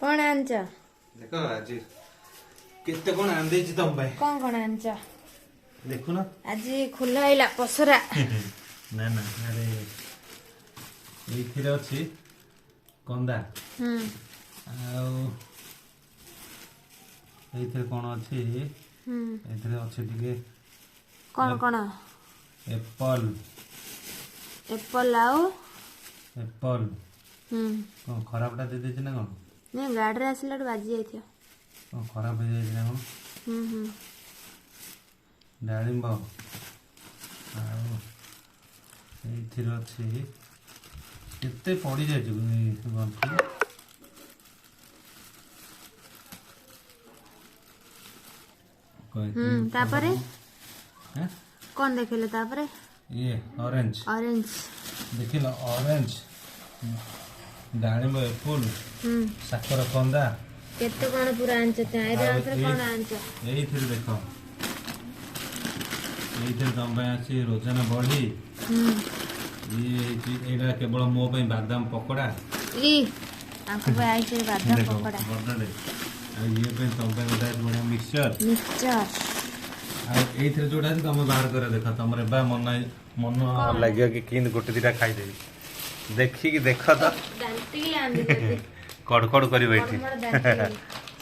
कौन आंच देख आज केते कौन आन देछि तुम भाई कौन आंच देखु ना आज खुला आइला पसरा ना ना अरे एथिरे अछि कंदा आउ एथिरे कोन अछि एथिरे अछि टिके कौन कौन एप्पल एप्पल आउ एप्पल कौन खराबटा दे देछि ना कोन नहीं गाड़ी आसला बाजी जाइथियो कौन खराब हो जाइछि ना कोन डाळिंब आउ एथिरे अछि केते पड़ी जाय छु गंठी तापरे हैं कौन देखेले तापरे ये ऑरेंज ऑरेंज देखिल ऑरेंज डाळिंब एप्पल साकर कंदा केते कौन पूरा आंच चाइर आउ आंचरे कौन आंच एथिरे देखो एथिरे तम पे अछि रोजाना बढी ये एटा केवल मो पे बादाम पकोड़ा ई आंको पे आई से बादाम देखो पकोड़ा बर्डे आ ये पे तम पे गोटा बढ़िया मिक्सचर मिक्सचर आ एथिरे जोडा अछि तम बाहर करे देखो तमरे बा मन लागियो कि किन गोटे दिटा खाई देबी देखी कि देख तो दांती आंदी करते कड़कड़ करी बैठी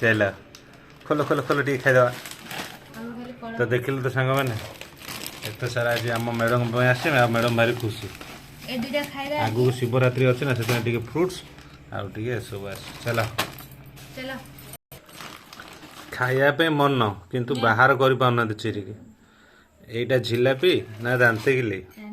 चलो खोलो खोलो खोलो टी खाई दवा हम खाली कड़ तो देखिल तो सांग मैंने एत सारा आज आम मैडम आसे मैडम भारी खुशी ए दुटा खाइरा आगु शिवरात्रि अच्छे ना से फ्रुट्स आउ टे सब आस चलो चलो खाया पे मन किंतु बाहर कर पाउना चिरिके एटा जिलापी ना दांते गिले